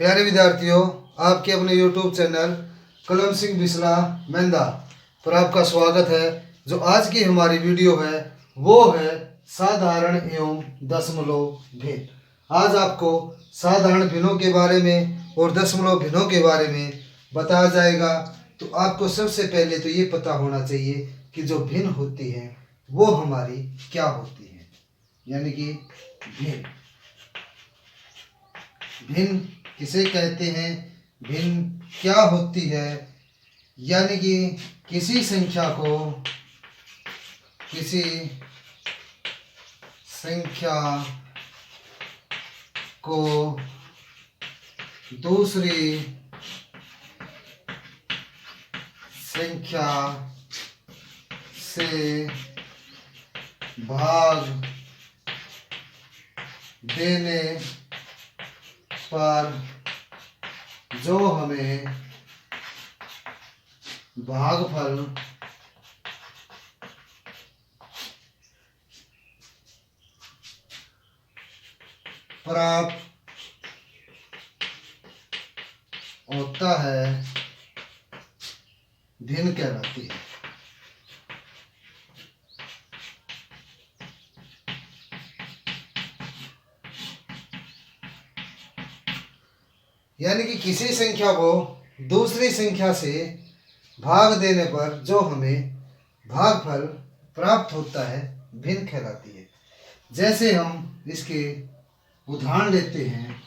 प्यारे विद्यार्थियों, आपके अपने YouTube चैनल कलम सिंह बिस्ला मेंदा पर आपका स्वागत है। जो आज की हमारी वीडियो है वो है साधारण एवं दशमलव भिन्न। आज आपको साधारण भिन्नों के बारे में और दशमलव भिन्नों के बारे में बताया जाएगा। तो आपको सबसे पहले तो ये पता होना चाहिए कि जो भिन्न होती हैं वो हमारी क्या होती हैं, यानी कि भिन्न। भिन्न किसे कहते हैं, भिन्न क्या होती है, यानी कि किसी संख्या को दूसरी संख्या से भाग देने पर जो हमें भागफल प्राप्त होता है भिन्न कहलाती है। यानी कि किसी संख्या को दूसरी संख्या से भाग देने पर जो हमें भागफल प्राप्त होता है भिन्न कहलाती है। जैसे हम इसके उदाहरण लेते हैं,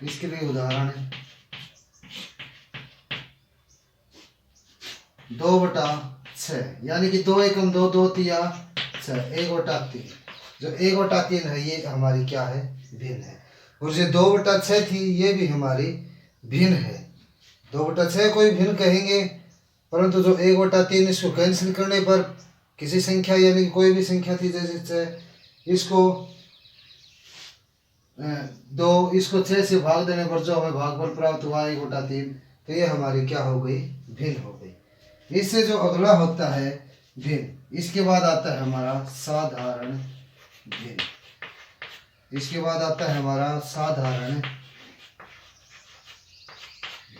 इसके लिए उदाहरण है 2/6, यानी कि 2 एकम 2, 2 तिया 6, 1/3। जो 1/3 है ये हमारी क्या है, भिन्न है। और जो 2/6 थी ये भी हमारी भिन्न है। 2/6 को भी भिन्न कहेंगे, परंतु जो 1/3 इसको कैंसिल करने पर किसी संख्या, यानी कि कोई भी संख्या थी जैसे इसको 2, इसको 6 से भाग देने पर जो हमें भागफल प्राप्त हुआ 1/3, तो ये हमारी क्या हो गई, भिन्न हो गई। इससे जो अगला होता है भिन्न, इसके बाद आता है हमारा साधारण भिन्न। इसके बाद आता है हमारा साधारण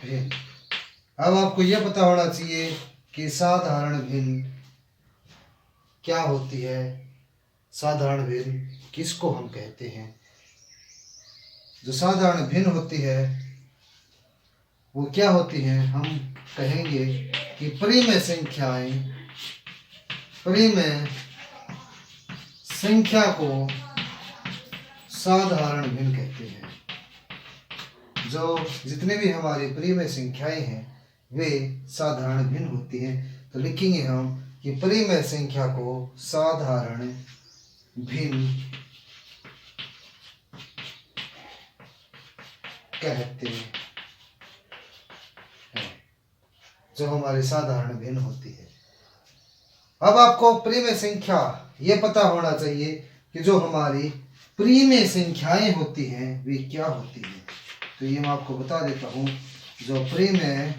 भिन्न। अब आपको यह पता होना चाहिए कि साधारण भिन्न क्या होती है, साधारण भिन्न किसको हम कहते हैं। जो साधारण भिन्न होती है वो क्या होती है, हम कहेंगे कि परिमेय संख्या को साधारण भिन्न कहते हैं। जो जितने भी हमारी परिमेय संख्याएं हैं वे साधारण भिन्न होती हैं। तो लिखेंगे हम कि परिमेय संख्या को साधारण भिन्न कहते हैं, जो हमारी साधारण भिन्न होती है। अब आपको परिमेय संख्या ये पता होना चाहिए कि जो हमारी परिमेय संख्याएं होती हैं वे क्या होती हैं। तो ये मैं आपको बता देता हूँ। जो परिमेय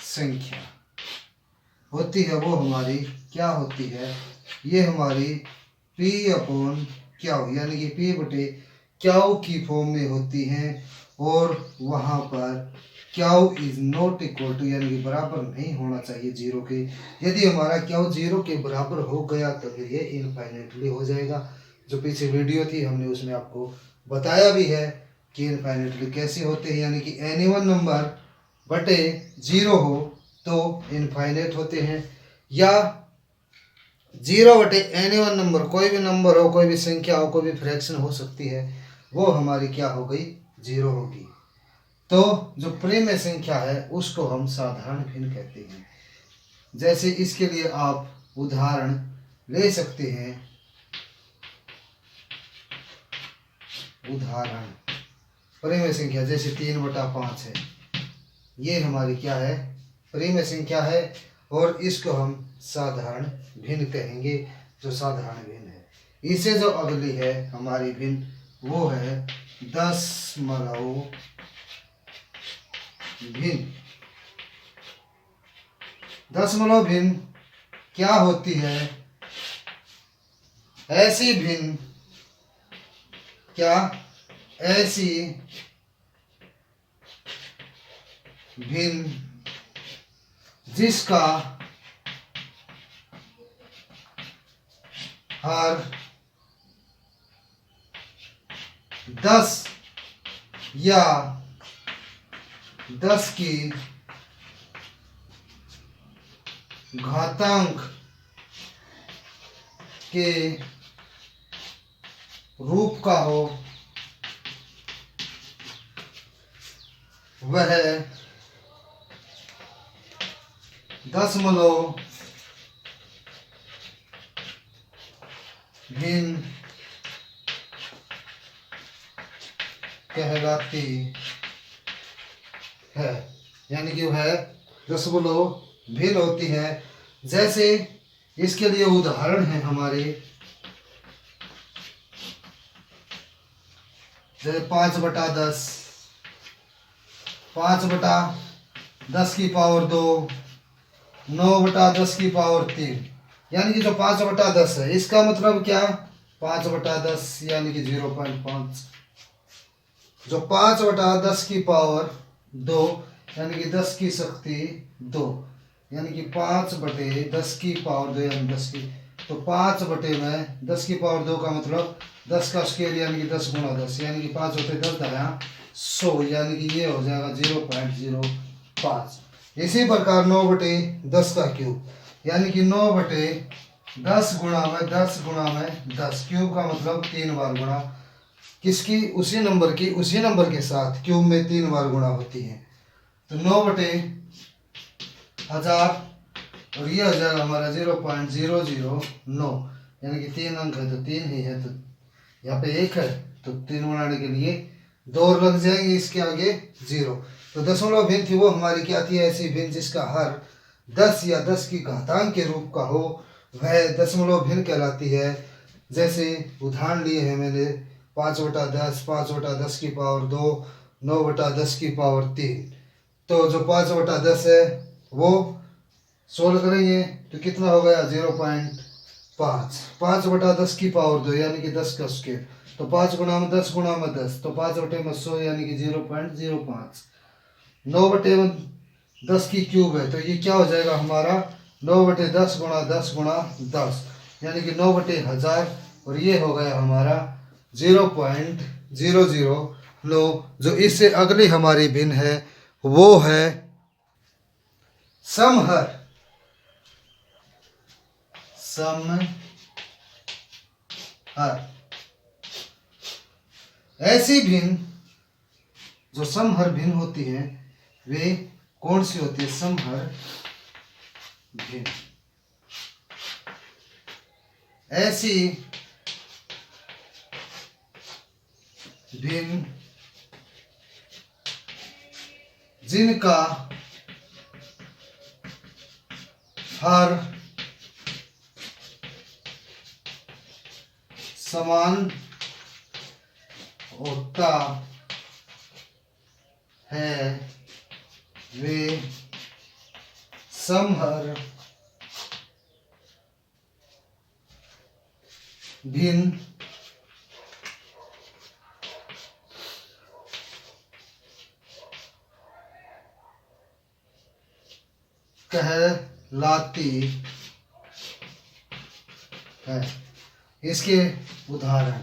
संख्या होती है वो हमारी क्या होती है, ये हमारी P/Q, यानी कि P/Q की फॉर्म में होती हैं। और वहाँ पर Q is not equal to, यानी कि बराबर नहीं होना चाहिए 0 के। यदि हमारा Q 0 के बराबर हो गया तो फिर ये इनफाइनेटली हो जाएगा। जो पीछे वीडियो थी हमने उसमें आपको बताया भी है कि इनफाइनेटली कैसे होते हैं, यानी कि एनी वन नंबर बटे 0 हो तो इनफाइनेट होते हैं, या 0 बटे एनी वन नंबर, कोई भी नंबर हो, कोई भी संख्या हो, कोई भी फ्रैक्शन हो सकती है, वो हमारी क्या हो गई, 0 होगी। तो जो परिमेय संख्या है उसको हम साधारण भिन्न कहते हैं। जैसे इसके लिए आप उदाहरण ले सकते हैं। उदाहरण परिमेय संख्या जैसे 3/5 है, ये हमारी क्या है, परिमेय संख्या है। और इसको हम साधारण भिन्न कहेंगे, जो साधारण भिन्न है। इससे जो अगली है हमारी भिन्न वो है दशमलव भिन्न। दशमलव भिन्न क्या होती है, ऐसी भिन्न क्या, ऐसी भिन्न जिसका हर 10 या 10 की घातांक के रूप का हो, वह दशमलव भिन्न कहलाती है। यानी कि वह दशमलव भिन्न होती है। जैसे इसके लिए उदाहरण है हमारे, जैसे 5/10, 5/10 की पावर 2, 9/10 की पावर 3। यानी कि जो 5/10 है इसका मतलब क्या, 5/10 यानी कि 0.5। जो 5/10 की पावर 2 यानी कि 10 की शक्ति 2, यानी कि 5/10 की पावर 2 यानी 10 की, तो 5/10 की पावर 2 का मतलब 10 का स्केल यानी कि 10 गुणा 10, यानी कि 5/10 दया 100, यानी कि ये हो जाएगा 0.05। इसी प्रकार 9/10 का क्यूब, यानी कि 9/10 गुणा में 10 गुणा में 10, क्यूब का मतलब 3 बार गुणा किसकी, उसी नंबर के साथ क्यूब में 3 बार गुणा होती है। तो 9/1000 और ये हो जाएगा हमारा 0.009, यानी कि 3 अंक है तो 3 ही है, तो यहाँ पे 1 है तो 3 बनाने के लिए 2 और लग जाएंगे, इसके आगे 0। तो दशमलव भिन्न थी वो हमारी क्या थी, ऐसी भिन्न जिसका हर 10 या 10 की घातांक के रूप का हो, वह दशमलव भिन्न कहलाती है। जैसे उदाहरण लिए हैं मैंने, 5/10, 5/10 की पावर 2, 9/10 की पावर 3। तो जो 5/10 है वो सोल्व करेंगे तो कितना हो गया, 0.5। 5/10 की पावर 2 यानी कि 10 का स्केल, तो 5 गुणा में 10 गुणा में 10, तो 5/100 यानी कि 0.05। 9/10 की क्यूब है तो ये क्या हो जाएगा हमारा, 9/10 गुणा 10 गुणा 10, यानी कि 9/1000, और ये हो गया हमारा 0.009। जो इससे अगली हमारी भिन्न है वो है समहर। ऐसी भिन्न जो समहर भिन्न होती है वे कौन सी होती है, समहर भिन्न। ऐसी भिन्न जिनका हर समान होता है वे समहर भिन्न कहलाती है। इसके उदाहरण,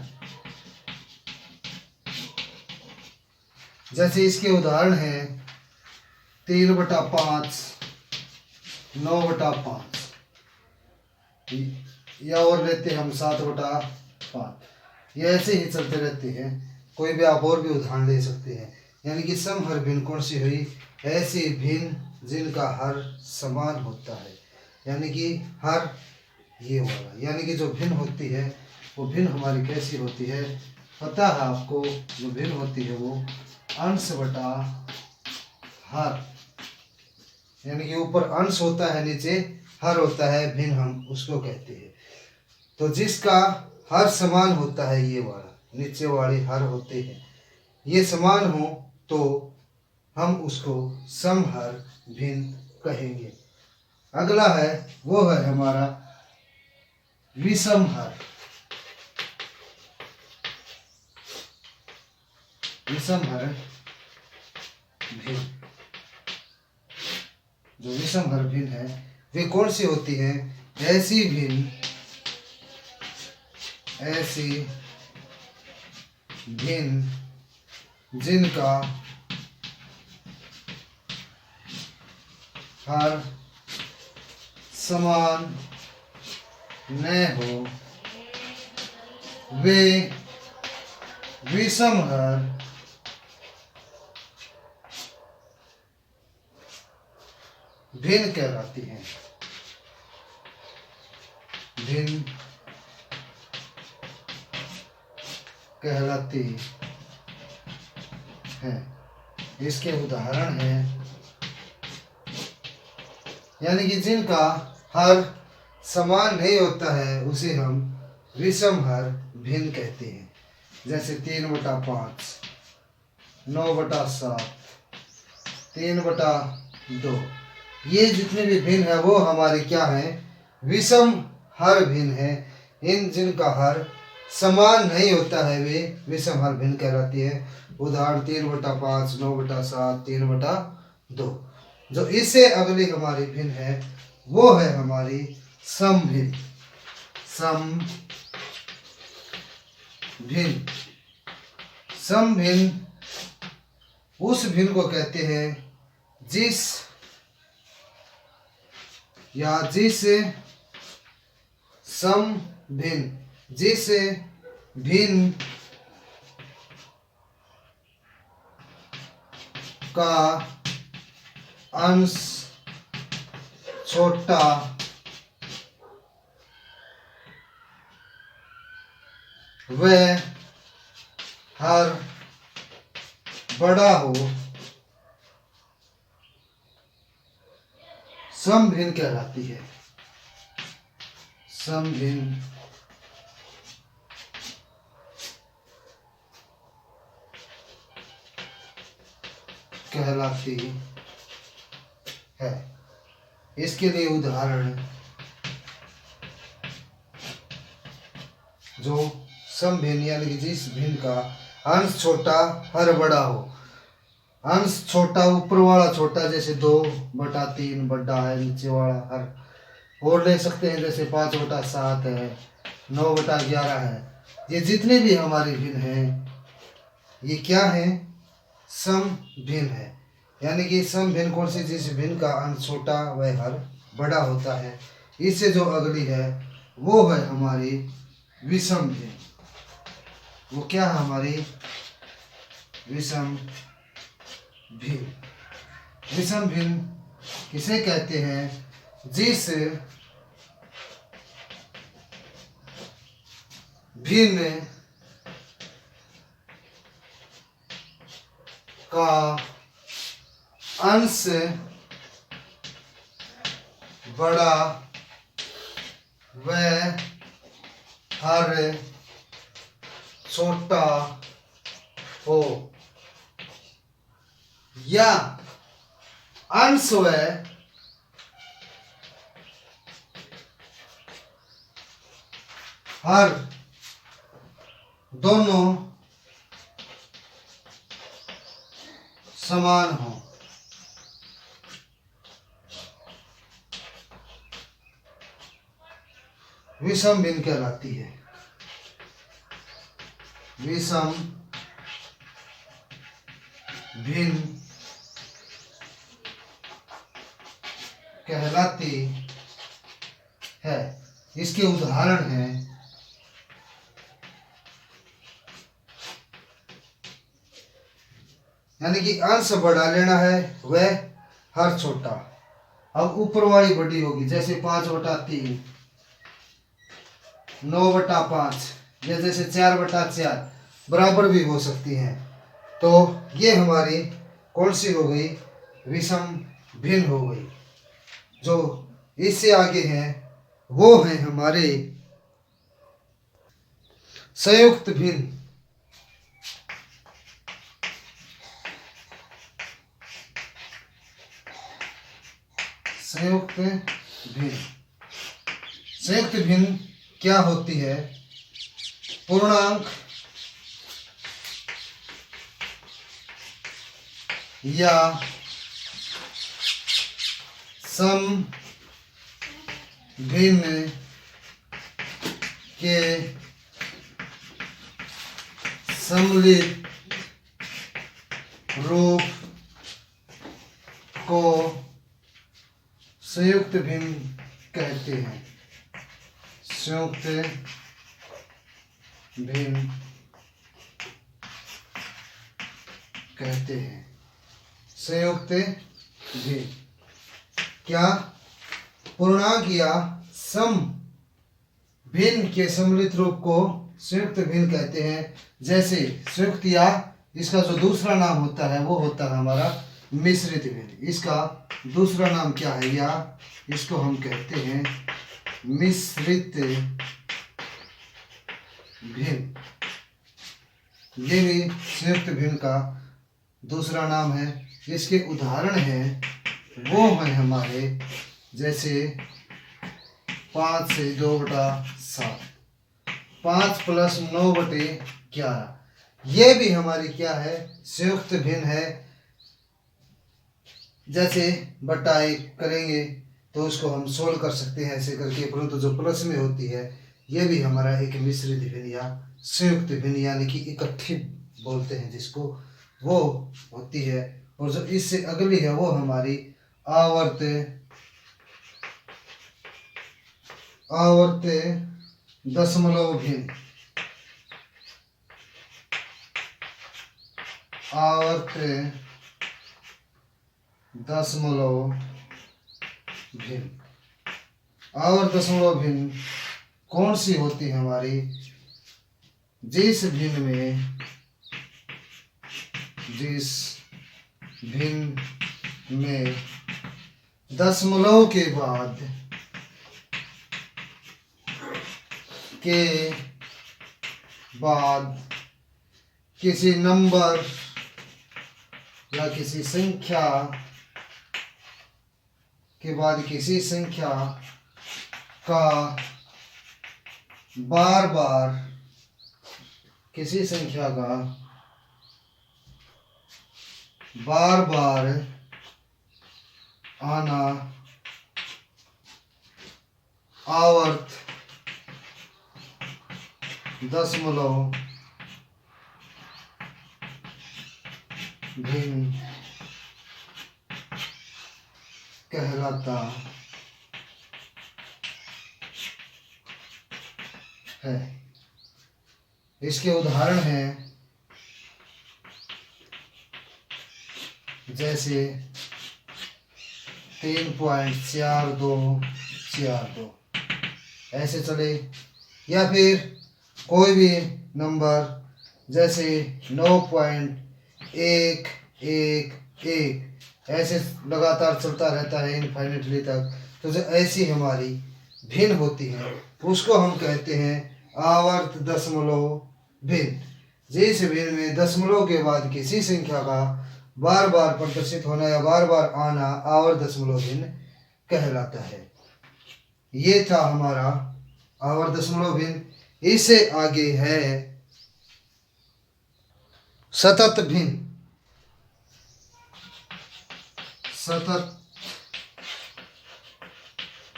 जैसे इसके उदाहरण हैं 3/5, 9/5, या और लेते हैं हम 7/5। ये ऐसे ही चलते रहते हैं, कोई भी आप और भी उदाहरण ले सकते हैं। यानी कि समहर भिन्न कौन सी हुई, ऐसी भिन्न जिनका हर समान होता है, यानी कि हर ये वाला, यानी कि जो भिन्न होती है वो भिन्न हमारी कैसी होती है पता है आपको, जो भिन्न होती है वो अंश बटा हर, यानी कि ऊपर अंश होता है नीचे हर होता है, भिन्न हम उसको कहते हैं। तो जिसका हर समान होता है ये वाला, नीचे वाले हर होते हैं, ये समान हो तो हम उसको समहर भिन्न कहेंगे। अगला है वो है हमारा विषमहर। विषमहर भिन्न जो विषम हर भिन्न है वे कौन सी होती हैं? ऐसी भिन्न जिनका हर समान न हो, वे विषम हर भिन्न कहलाती हैं। भिन्न कहलाती हैं। इसके उदाहरण हैं, यानी कि जिनका हर समान नहीं होता है उसे हम विषम हर भिन्न कहते हैं। जैसे 3/5, 9/7, 3/2, ये जितने भी भिन्न है वो हमारे क्या हैं? विषम हर भिन्न है। इन जिनका हर समान नहीं होता है वे विषम हर भिन्न कहलाती है। उदाहरण 3/5, 9/7, 3/2। जो इससे अगली हमारी भिन्न है वो है हमारी समभिन्न। समभिन्न उस भिन्न को कहते हैं जिस भिन्न का अंश छोटा व हर बड़ा हो, समभिन्न कहलाती है। समभिन्न कहलाती है। इसके लिए उदाहरण जो समभिन्न यानी कि जिस भिन्न का अंश छोटा हर बड़ा हो। अंश छोटा ऊपर वाला छोटा, जैसे 2/3 बड़ा है, नीचे वाला हर और ले सकते हैं, जैसे 5/7 है, 9/11 है। ये जितने भी हमारे भिन्न हैं ये क्या है? समभिन्न है। यानी कि समभिन्न कौन सी? जिस भिन्न का अंश छोटा व हर बड़ा होता है। इससे जो अगली है वो है हमारी विषम भिन्न। वो क्या है हमारी? विषम भिन्न। विषम भिन्न किसे कहते हैं? जिस भिन्न का अंश बड़ा व हर छोटा हो, या अंश व हर दोनों समान हो। विषम भिन्न कहलाती है। विषम भिन्न कहलाती है। इसके उदाहरण हैं, यानी कि अंश बड़ा लेना है वह हर छोटा। अब ऊपर वाली बड़ी होगी, जैसे 5/3, 9/5, या जैसे 4/4 बराबर भी हो सकती हैं। तो ये हमारी कौन सी हो गई? विषम भिन्न हो गई। जो इससे आगे हैं वो है हमारे संयुक्त भिन्न। संयुक्त भिन्न। संयुक्त भिन्न क्या होती है? पूर्णांक या सम भिन्न के सम्मिलित रूप को संयुक्त भिन्न कहते हैं। संयुक्त भिन्न कहते हैं। संयुक्त भिन्न क्या? पूर्णांक या सम भिन्न के सम्मिलित रूप को संयुक्त भिन्न कहते हैं। जैसे संयुक्त या इसका जो दूसरा नाम होता है वो होता है हमारा मिश्रित भिन्न। इसका दूसरा नाम क्या है? या इसको हम कहते हैं मिश्रित भिन्न। ये भी संयुक्त भिन्न का दूसरा नाम है। इसके उदाहरण हैं वो हैं हमारे जैसे 5 से 2/7, 5 + 9/11। ये भी हमारी क्या है? संयुक्त भिन्न है। जैसे बटाई करेंगे तो उसको हम सोल्व कर सकते हैं ऐसे करके, परंतु जो प्लस में होती है ये भी हमारा एक मिश्रित भिन्न या संयुक्त भिन्न यानी कि इकट्ठी बोलते हैं जिसको, वो होती है। और जो इससे अगली है वो हमारी आवर्त दशमलव भिन्न। आवर्त दशमलव भिन्न। आवर्त दशमलव भिन्न कौन सी होती है हमारी? जिस भिन्न में दशमलव के बाद किसी नंबर या किसी संख्या के बाद किसी संख्या का बार बार किसी संख्या का बार बार आना आवर्त दशमलव भिन्न कहलाता है। इसके उदाहरण हैं जैसे 3.4242 ऐसे चले, या फिर कोई भी नंबर जैसे 9.111 ऐसे लगातार चलता रहता है इनफाइनिटली तक। तो जो ऐसी हमारी भिन्न होती है उसको हम कहते हैं आवर्त दशमलव भिन्न। जिस भिन्न में दशमलव के बाद किसी संख्या का बार बार प्रदर्शित होना या बार बार आना आवर्त दशमलव भिन्न कहलाता है। ये था हमारा आवर्त दशमलव भिन्न। इससे आगे है सतत भिन्न। सतत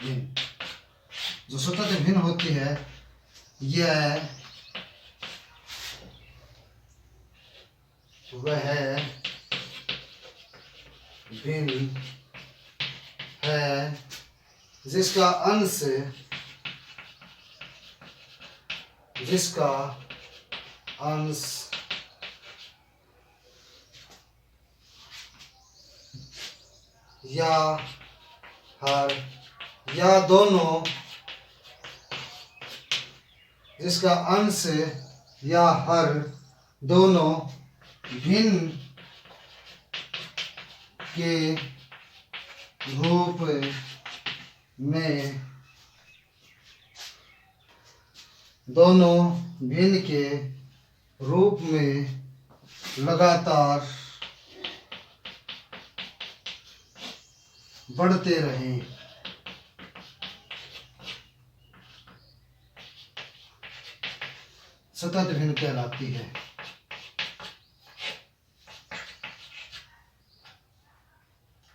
भिन्न, जो सतत भिन्न होती है यह वह भिन्न है जिसका अंश या हर या दोनों, जिसका अंश या हर दोनों भिन्न के रूप में, दोनों भिन्न के रूप में लगातार बढ़ते रहें। सतत भिन्न कहलाती है।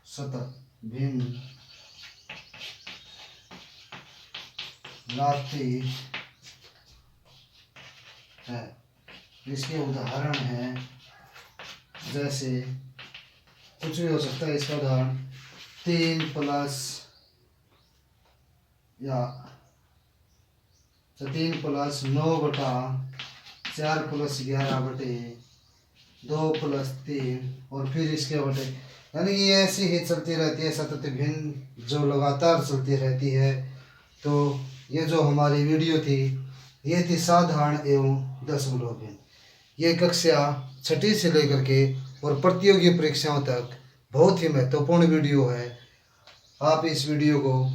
सतत भिन्न लाती है। इसके उदाहरण हैं, जैसे कुछ भी हो सकता है इसका उदाहरण 3 प्लस या 3+9/4 + 11/2 + 3 और फिर इसके बटे, यानी कि ये ऐसी ही चलती रहती है सतत भिन्न जो लगातार चलती रहती है। तो ये जो हमारी वीडियो थी ये थी साधारण एवं दशमलव भिन्न। ये कक्षा 6ठी से लेकर के और प्रतियोगी परीक्षाओं तक बहुत ही महत्वपूर्ण वीडियो है। आप इस वीडियो को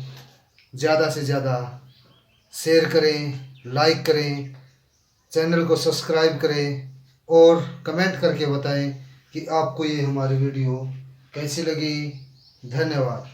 ज़्यादा से ज़्यादा शेयर करें, लाइक करें, चैनल को सब्सक्राइब करें और कमेंट करके बताएं कि आपको ये हमारी वीडियो कैसी लगी। धन्यवाद।